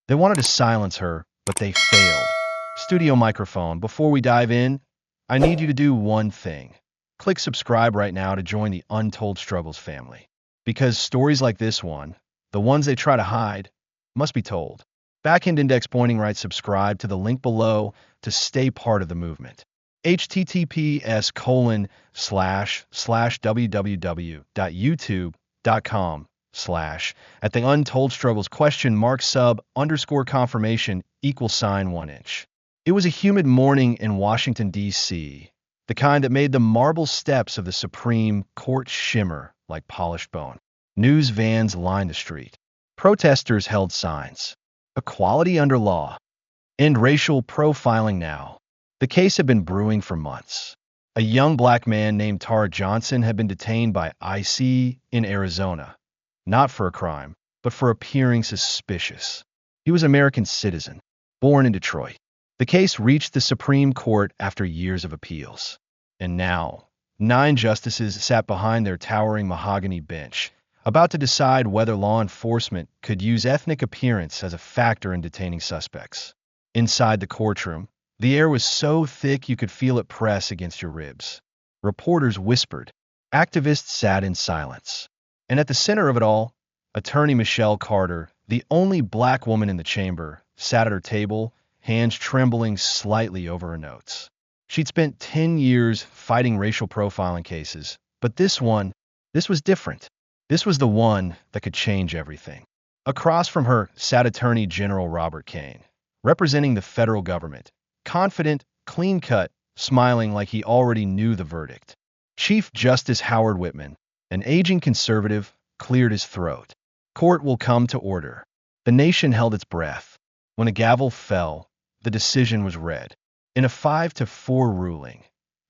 They wanted to silence her, but they failed. Studio microphone, before we dive in, I need you to do one thing. Click subscribe right now to join the Untold Struggles family. Because stories like this one, the ones they try to hide, must be told. Backend index pointing right, subscribe to the link below to stay part of the movement. https://www.youtube.com/ at the Untold Struggles !sub_confirmation =1 inch. It was a humid morning in Washington, D.C., the kind that made the marble steps of the Supreme Court shimmer like polished bone. News vans lined the street. Protesters held signs. Equality under law. End racial profiling now. The case had been brewing for months. A young black man named Tara Johnson had been detained by IC in Arizona, not for a crime, but for appearing suspicious. He was an American citizen, born in Detroit. The case reached the Supreme Court after years of appeals. And now, 9 justices sat behind their towering mahogany bench, about to decide whether law enforcement could use ethnic appearance as a factor in detaining suspects. Inside the courtroom, the air was so thick you could feel it press against your ribs. Reporters whispered. Activists sat in silence. And at the center of it all, attorney Michelle Carter, the only black woman in the chamber, sat at her table, hands trembling slightly over her notes. She'd spent 10 years fighting racial profiling cases, but this was different. This was the one that could change everything. Across from her sat Attorney General Robert Kane, representing the federal government, confident, clean-cut, smiling like he already knew the verdict. Chief Justice Howard Whitman, an aging conservative, cleared his throat. Court will come to order. The nation held its breath. When a gavel fell, the decision was read. In a 5-4 ruling,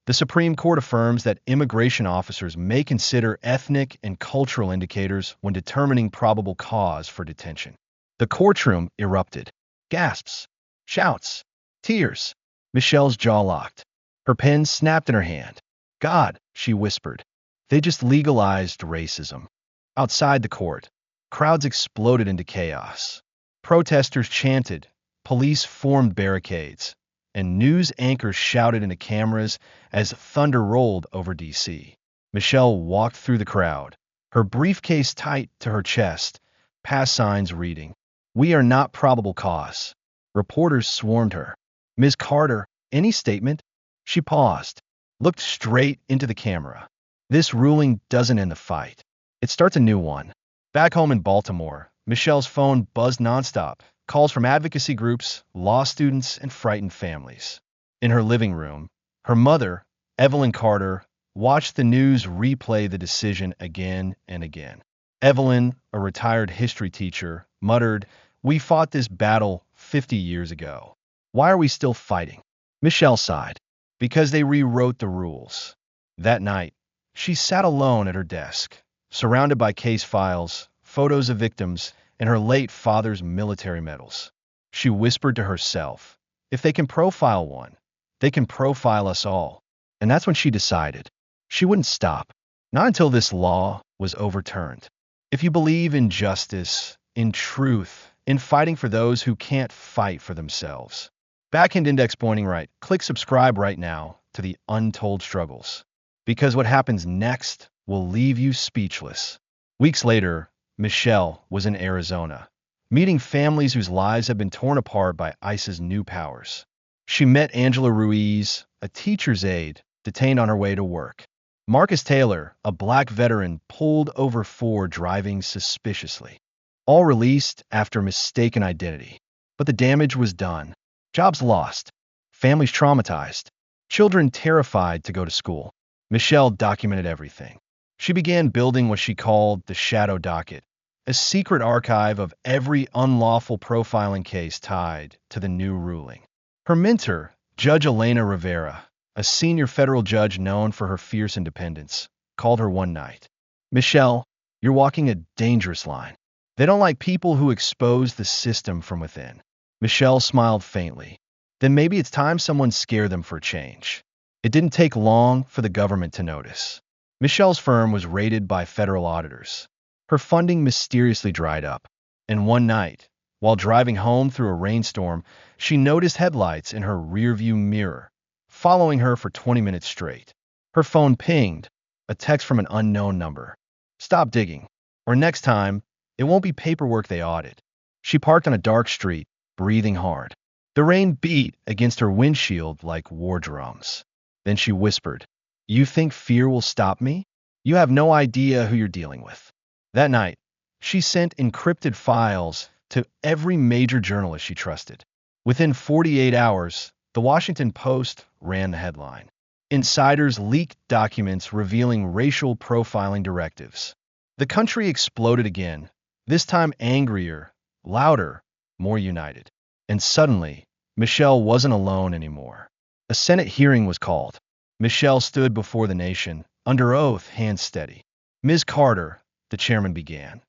the Supreme Court affirms that immigration officers may consider ethnic and cultural indicators when determining probable cause for detention. The courtroom erupted. Gasps, shouts, tears. Michelle's jaw locked. Her pen snapped in her hand. God, she whispered. They just legalized racism. Outside the court, crowds exploded into chaos. Protesters chanted, police formed barricades, and news anchors shouted into cameras as thunder rolled over D.C. Michelle walked through the crowd, her briefcase tight to her chest, pass signs reading, "We are not probable cause." Reporters swarmed her. "Ms. Carter, any statement?" She paused, looked straight into the camera. "This ruling doesn't end the fight. It starts a new one." Back home in Baltimore, Michelle's phone buzzed nonstop. Calls from advocacy groups, law students, and frightened families. In her living room, her mother, Evelyn Carter, watched the news replay the decision again and again. Evelyn, a retired history teacher, muttered, "We fought this battle 50 years ago. Why are we still fighting?" Michelle sighed. "Because they rewrote the rules." That night, she sat alone at her desk, surrounded by case files, photos of victims, and her late father's military medals. She whispered to herself, if they can profile one, they can profile us all. And that's when she decided. She wouldn't stop. Not until this law was overturned. If you believe in justice, in truth, in fighting for those who can't fight for themselves. Backend index pointing right. Click subscribe right now to the Untold Struggles. Because what happens next will leave you speechless. Weeks later, Michelle was in Arizona, meeting families whose lives had been torn apart by ICE's new powers. She met Angela Ruiz, a teacher's aide, detained on her way to work. Marcus Taylor, a black veteran, pulled over for driving suspiciously. All released after mistaken identity. But the damage was done. Jobs lost. Families traumatized. Children terrified to go to school. Michelle documented everything. She began building what she called the Shadow Docket, a secret archive of every unlawful profiling case tied to the new ruling. Her mentor, Judge Elena Rivera, a senior federal judge known for her fierce independence, called her one night. "Michelle, you're walking a dangerous line. They don't like people who expose the system from within." Michelle smiled faintly. Then maybe it's time someone scared them for a change. It didn't take long for the government to notice. Michelle's firm was raided by federal auditors. Her funding mysteriously dried up. And one night, While driving home through a rainstorm, she noticed headlights in her rearview mirror, following her for 20 minutes straight. Her phone pinged, a text from an unknown number. Stop digging, or next time, it won't be paperwork they audit. She parked on a dark street, breathing hard. The rain beat against her windshield like war drums. Then she whispered, "You think fear will stop me? You have no idea who you're dealing with." That night, she sent encrypted files to every major journalist she trusted. Within 48 hours, the Washington Post ran the headline. Insiders leaked documents revealing racial profiling directives. The country exploded again, this time angrier, louder, more united. And suddenly, Michelle wasn't alone anymore. A Senate hearing was called. Michelle stood before the nation, under oath, hands steady. "Ms. Carter," the chairman began,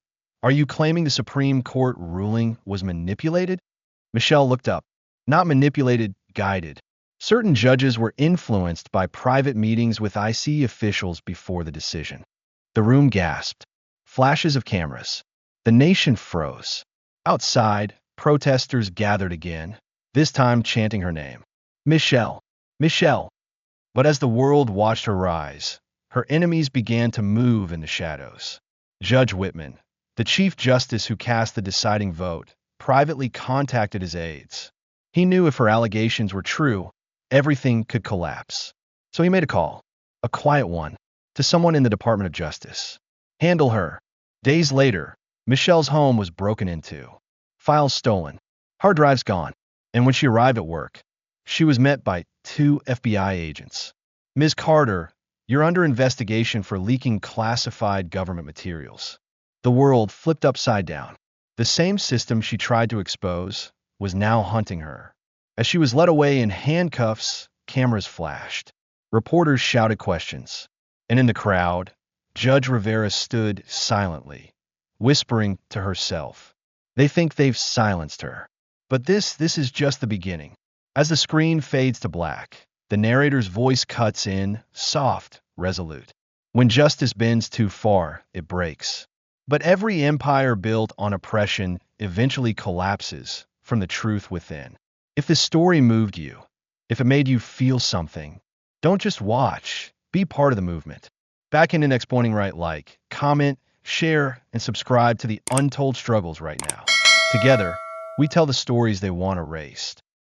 "are you claiming the Supreme Court ruling was manipulated?" Michelle looked up. "Not manipulated, guided. Certain judges were influenced by private meetings with IC officials before the decision." The room gasped. Flashes of cameras. The nation froze. Outside, protesters gathered again, this time chanting her name. "Michelle! Michelle!" But as the world watched her rise, her enemies began to move in the shadows. Judge Whitman, the Chief Justice who cast the deciding vote, privately contacted his aides. He knew if her allegations were true, everything could collapse. So he made a call, a quiet one, to someone in the Department of Justice. "Handle her." Days later, Michelle's home was broken into, files stolen, hard drives gone, and when she arrived at work, she was met by 2 FBI agents. "Ms. Carter, you're under investigation for leaking classified government materials." The world flipped upside down. The same system she tried to expose was now hunting her. As she was led away in handcuffs, cameras flashed. Reporters shouted questions. And in the crowd, Judge Rivera stood silently, whispering to herself. They think they've silenced her. But this is just the beginning. As the screen fades to black, the narrator's voice cuts in, soft, resolute. When justice bends too far, it breaks. But every empire built on oppression eventually collapses from the truth within. If this story moved you, if it made you feel something, don't just watch, be part of the movement. Back in the next Pointing Right, like, comment, share, and subscribe to the Untold Struggles right now. Together, we tell the stories they want erased.